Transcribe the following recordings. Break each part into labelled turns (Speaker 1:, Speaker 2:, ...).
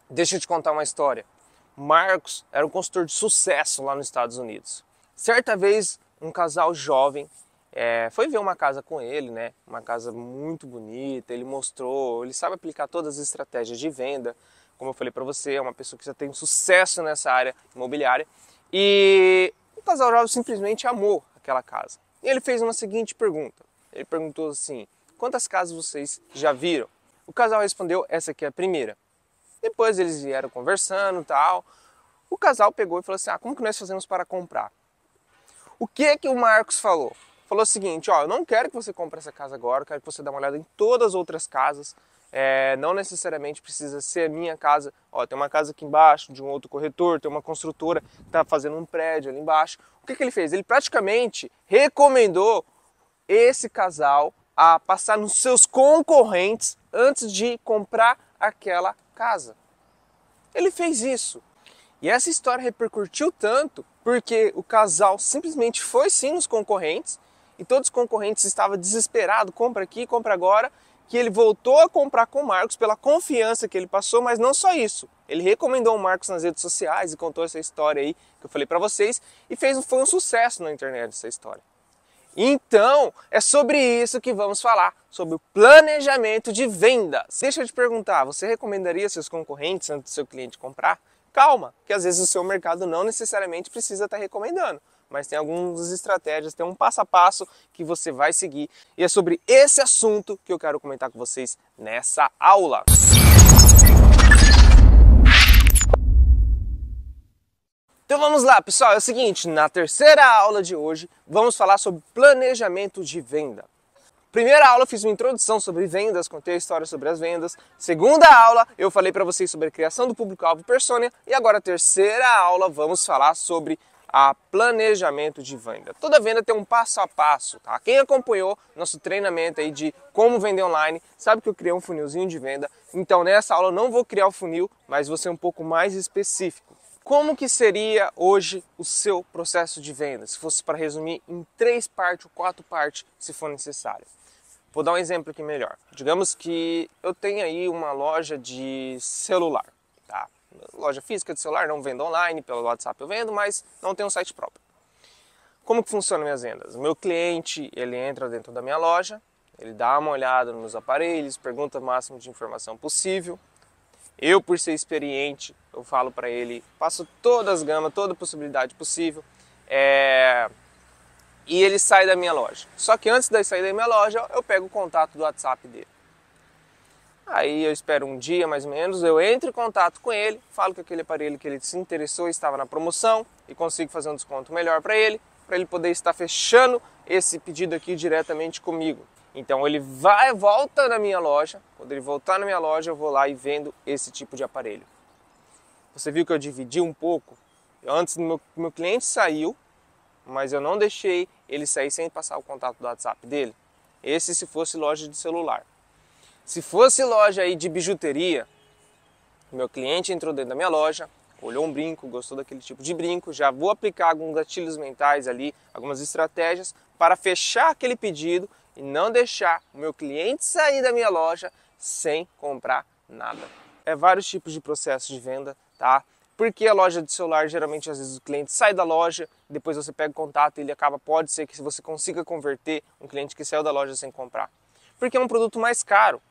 Speaker 1: Deixa eu te contar uma história. Marcos era um consultor de sucesso lá nos Estados Unidos. Certa vez, um casal jovem foi ver uma casa com ele, né? Uma casa muito bonita. Ele mostrou, ele sabe aplicar todas as estratégias de venda. Como eu falei para você, é uma pessoa que já tem sucesso nessa área imobiliária. E o casal jovem simplesmente amou aquela casa. E ele fez uma seguinte pergunta. Ele perguntou assim: quantas casas vocês já viram? O casal respondeu: essa aqui é a primeira. Depois eles vieram conversando e tal. O casal pegou e falou assim: como que nós fazemos para comprar? O que o Marcos falou? Falou o seguinte: eu não quero que você compre essa casa agora, eu quero que você dê uma olhada em todas as outras casas. Não necessariamente precisa ser a minha casa. Tem uma casa aqui embaixo de um outro corretor, tem uma construtora que está fazendo um prédio ali embaixo. O que ele fez? Ele praticamente recomendou esse casal a passar nos seus concorrentes antes de comprar aquela casa. Ele fez isso. E essa história repercutiu tanto porque o casal simplesmente foi sim nos concorrentes e todos os concorrentes estavam desesperados, compra aqui, compra agora, que ele voltou a comprar com o Marcos pela confiança que ele passou, mas não só isso. Ele recomendou o Marcos nas redes sociais e contou essa história aí que eu falei para vocês e foi um sucesso na internet essa história. Então, é sobre isso que vamos falar, sobre o planejamento de vendas. Deixa eu te perguntar, você recomendaria seus concorrentes antes do seu cliente comprar? Calma, que às vezes o seu mercado não necessariamente precisa estar recomendando, mas tem algumas estratégias, tem um passo a passo que você vai seguir. E é sobre esse assunto que eu quero comentar com vocês nessa aula. Então vamos lá, pessoal, é o seguinte, na terceira aula de hoje vamos falar sobre planejamento de venda. Primeira aula eu fiz uma introdução sobre vendas, contei a história sobre as vendas. Segunda aula eu falei para vocês sobre a criação do público-alvo e persona. E agora a terceira aula vamos falar sobre planejamento de venda. Toda venda tem um passo a passo, tá? Quem acompanhou nosso treinamento aí de como vender online, sabe que eu criei um funilzinho de venda. Então nessa aula eu não vou criar o funil, mas vou ser um pouco mais específico. Como que seria hoje o seu processo de venda, se fosse para resumir em 3 partes ou 4 partes, se for necessário? Vou dar um exemplo aqui melhor. Digamos que eu tenho aí uma loja de celular, tá? Loja física de celular, não vendo online, pelo WhatsApp eu vendo, mas não tenho um site próprio. Como que funcionam minhas vendas? O meu cliente, ele entra dentro da minha loja, ele dá uma olhada nos aparelhos, pergunta o máximo de informação possível. Eu, por ser experiente, eu falo para ele, passo todas as gamas, toda a possibilidade possível, e ele sai da minha loja. Só que antes de sair da minha loja, eu pego o contato do WhatsApp dele. Aí eu espero um dia mais ou menos, eu entro em contato com ele, falo que aquele aparelho que ele se interessou estava na promoção e consigo fazer um desconto melhor para ele poder estar fechando esse pedido aqui diretamente comigo. Então ele volta na minha loja, quando ele voltar na minha loja eu vou lá e vendo esse tipo de aparelho. Você viu que eu dividi um pouco? Antes meu cliente saiu, mas eu não deixei ele sair sem passar o contato do WhatsApp dele. Esse se fosse loja de celular. Se fosse loja aí de bijuteria, meu cliente entrou dentro da minha loja, olhou um brinco, gostou daquele tipo de brinco, já vou aplicar alguns gatilhos mentais ali, algumas estratégias para fechar aquele pedido e não deixar o meu cliente sair da minha loja sem comprar nada. É vários tipos de processos de venda, tá? Porque a loja de celular, geralmente, às vezes o cliente sai da loja, depois você pega o contato e ele pode ser que você consiga converter um cliente que saiu da loja sem comprar. Porque é um produto mais caro,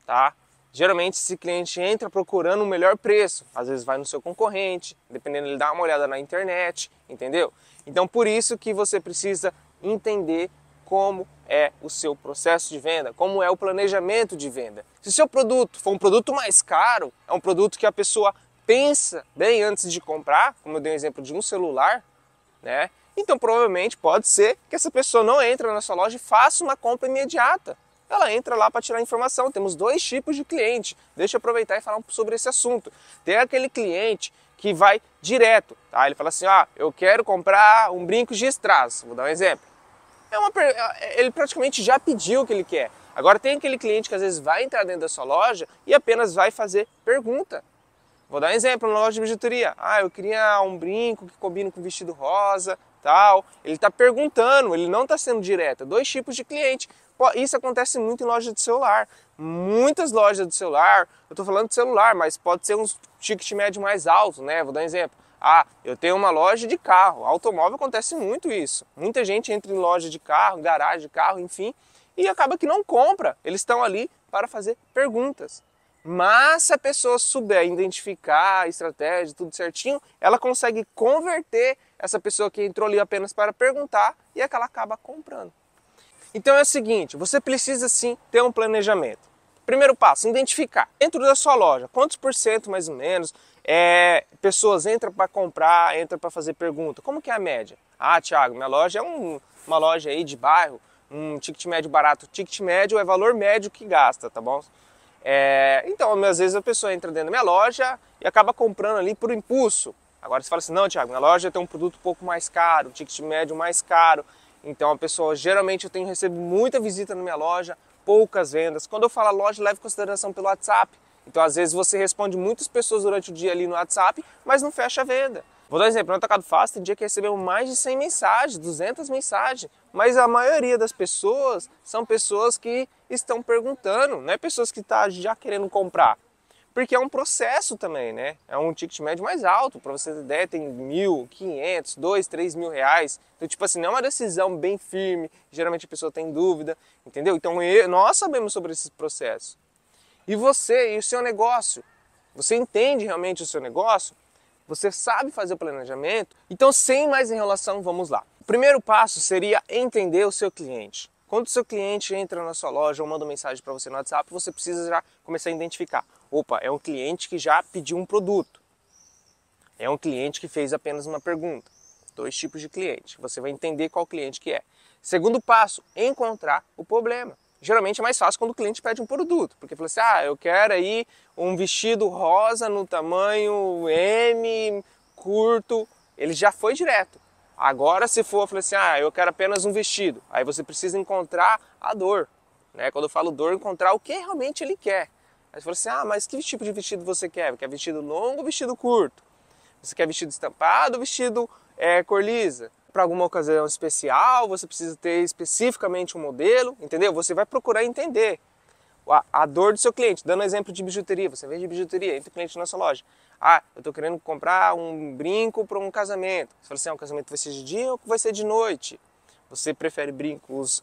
Speaker 1: tá? Geralmente esse cliente entra procurando o melhor preço, às vezes vai no seu concorrente, dependendo ele dá uma olhada na internet, entendeu? Então por isso que você precisa entender como é o seu processo de venda, como é o planejamento de venda. Se o seu produto for um produto mais caro, é um produto que a pessoa pensa bem antes de comprar, como eu dei um exemplo de um celular, né? Então provavelmente pode ser que essa pessoa não entre na sua loja e faça uma compra imediata. Ela entra lá para tirar informação. Temos 2 tipos de cliente. Deixa eu aproveitar e falar sobre esse assunto. Tem aquele cliente que vai direto, tá? Ele fala assim, eu quero comprar um brinco de strass. Vou dar um exemplo. Ele praticamente já pediu o que ele quer. Agora tem aquele cliente que às vezes vai entrar dentro da sua loja e apenas vai fazer pergunta. Vou dar um exemplo, na loja de bijuteria. Eu queria um brinco que combina com vestido rosa, tal. Ele está perguntando, ele não está sendo direto. 2 tipos de cliente. Isso acontece muito em loja de celular. Muitas lojas de celular, eu estou falando de celular, mas pode ser um ticket médio mais alto, né? Vou dar um exemplo. Ah, eu tenho uma loja de carro. Automóvel acontece muito isso. Muita gente entra em loja de carro, garagem de carro, enfim, e acaba que não compra. Eles estão ali para fazer perguntas. Mas se a pessoa souber identificar a estratégia, tudo certinho, ela consegue converter essa pessoa que entrou ali apenas para perguntar e é que ela acaba comprando. Então é o seguinte, você precisa sim ter um planejamento. Primeiro passo, identificar. Dentro da sua loja, quantos por cento mais ou menos pessoas entram para comprar, entram para fazer pergunta? Como que é a média? Ah, Thiago, minha loja é uma loja aí de bairro, um ticket médio barato. Ticket médio é valor médio que gasta, tá bom? Então, às vezes a pessoa entra dentro da minha loja e acaba comprando ali por impulso. Agora você fala assim, não, Thiago, minha loja tem um produto um pouco mais caro, um ticket médio mais caro. Então a pessoa, geralmente eu recebo muita visita na minha loja, poucas vendas. Quando eu falo loja, leve em consideração pelo WhatsApp. Então às vezes você responde muitas pessoas durante o dia ali no WhatsApp, mas não fecha a venda. Vou dar um exemplo, no Atacado Fácil tem dia que recebemos mais de 100 mensagens, 200 mensagens, mas a maioria das pessoas são pessoas que estão perguntando, não é pessoas que estão já querendo comprar. Porque é um processo também, né? É um ticket médio mais alto, para você ter ideia, tem 1.500, 2, 3 mil reais. Então, tipo assim, não é uma decisão bem firme, geralmente a pessoa tem dúvida, entendeu? Então nós sabemos sobre esse processo. E você e o seu negócio, você entende realmente o seu negócio? Você sabe fazer o planejamento? Então, sem mais enrolação, vamos lá. O primeiro passo seria entender o seu cliente. Quando o seu cliente entra na sua loja ou manda uma mensagem para você no WhatsApp, você precisa já começar a identificar. Opa, é um cliente que já pediu um produto. É um cliente que fez apenas uma pergunta. 2 tipos de cliente. Você vai entender qual cliente que é. Segundo passo, encontrar o problema. Geralmente é mais fácil quando o cliente pede um produto, porque fala assim, eu quero aí um vestido rosa no tamanho M, curto, ele já foi direto. Agora se for, eu falei assim, eu quero apenas um vestido, aí você precisa encontrar a dor, né? Quando eu falo dor, encontrar o que realmente ele quer. Aí você fala assim, mas que tipo de vestido você quer? Quer vestido longo ou vestido curto? Você quer vestido estampado ou vestido cor lisa? Para alguma ocasião especial, você precisa ter especificamente um modelo, entendeu? Você vai procurar entender a dor do seu cliente. Dando um exemplo de bijuteria, você vende bijuteria, entra cliente na sua loja. Eu estou querendo comprar um brinco para um casamento. Você fala assim, um casamento vai ser de dia ou vai ser de noite? Você prefere brincos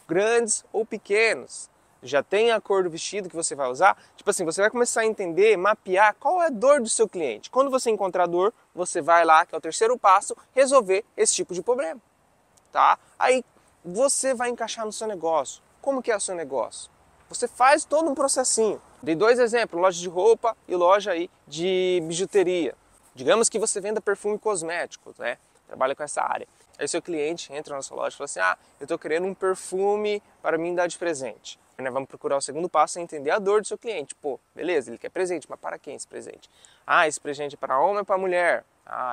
Speaker 1: grandes ou pequenos? Já tem a cor do vestido que você vai usar? Tipo assim, você vai começar a entender, mapear qual é a dor do seu cliente. Quando você encontrar a dor, você vai lá, que é o terceiro passo, resolver esse tipo de problema. Tá? Aí você vai encaixar no seu negócio. Como que é o seu negócio? Você faz todo um processinho. Dei 2 exemplos, loja de roupa e loja aí de bijuteria. Digamos que você venda perfume cosmético, né? Trabalha com essa área. Aí seu cliente entra na sua loja e fala assim, eu estou querendo um perfume para mim dar de presente. Vamos procurar o segundo passo e entender a dor do seu cliente. Pô, beleza, ele quer presente, mas para quem esse presente? Esse presente é para homem ou para mulher?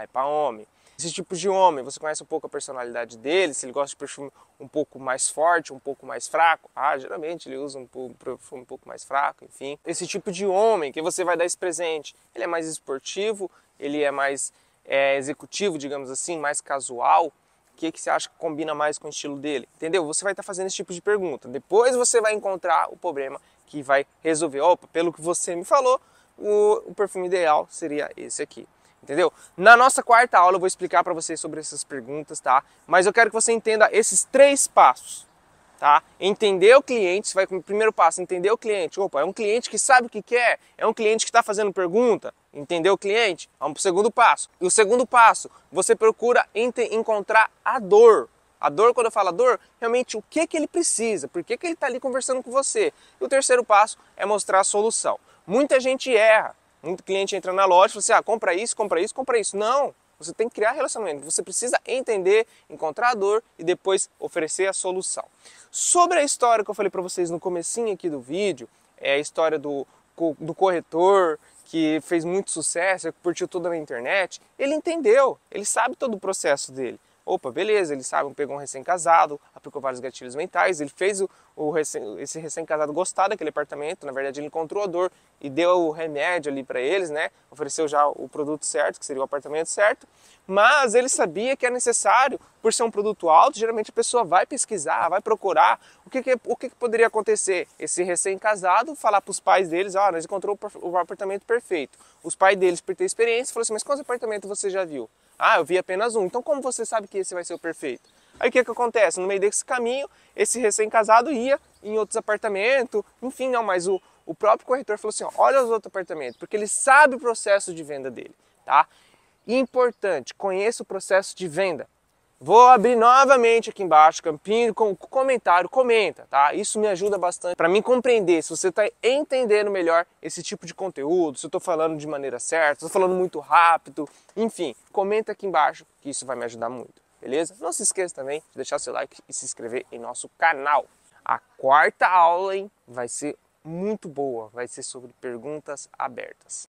Speaker 1: É para homem. Esse tipo de homem, você conhece um pouco a personalidade dele, se ele gosta de perfume um pouco mais forte, um pouco mais fraco. Geralmente ele usa um perfume um pouco mais fraco, enfim. Esse tipo de homem que você vai dar esse presente, ele é mais esportivo, ele é mais executivo, digamos assim, mais casual. O que você acha que combina mais com o estilo dele? Entendeu? Você vai estar fazendo esse tipo de pergunta. Depois você vai encontrar o problema que vai resolver. Pelo que você me falou, o perfume ideal seria esse aqui. Entendeu? Na nossa quarta aula eu vou explicar para vocês sobre essas perguntas, tá? Mas eu quero que você entenda esses 3 passos, tá? Entender o cliente, você vai com o primeiro passo, entender o cliente. É um cliente que sabe o que quer, é um cliente que está fazendo pergunta. Entender o cliente? Vamos para o segundo passo. E o segundo passo, você procura encontrar a dor. A dor, quando eu falo dor, realmente o que ele precisa, por que ele está ali conversando com você. E o terceiro passo é mostrar a solução. Muita gente erra. Muito cliente entra na loja e fala assim, compra isso, compra isso, compra isso. Não, você tem que criar relacionamento. Você precisa entender, encontrar a dor e depois oferecer a solução. Sobre a história que eu falei para vocês no comecinho aqui do vídeo, é a história do corretor que fez muito sucesso, que curtiu tudo na internet, ele entendeu, ele sabe todo o processo dele. Beleza, ele sabe, pegou um recém-casado, aplicou vários gatilhos mentais, ele fez esse recém-casado gostar daquele apartamento. Na verdade, ele encontrou a dor e deu o remédio ali para eles, né? Ofereceu já o produto certo, que seria o apartamento certo. Mas ele sabia que é necessário, por ser um produto alto, geralmente a pessoa vai pesquisar, vai procurar o que poderia acontecer. Esse recém-casado falar para os pais deles, nós encontramos o apartamento perfeito. Os pais deles, por ter experiência, falaram assim, mas quantos apartamentos você já viu? Eu vi apenas um. Então como você sabe que esse vai ser o perfeito? Aí o que acontece? No meio desse caminho, esse recém-casado ia em outros apartamentos, enfim, não, mas o próprio corretor falou assim, olha os outros apartamentos, porque ele sabe o processo de venda dele, tá? Importante, conheça o processo de venda. Vou abrir novamente aqui embaixo, campinho com comentário, comenta, tá? Isso me ajuda bastante para mim compreender se você está entendendo melhor esse tipo de conteúdo, se eu estou falando de maneira certa, se eu estou falando muito rápido, enfim, comenta aqui embaixo que isso vai me ajudar muito, beleza? Não se esqueça também de deixar seu like e se inscrever em nosso canal. A quarta aula, hein, vai ser muito boa, vai ser sobre perguntas abertas.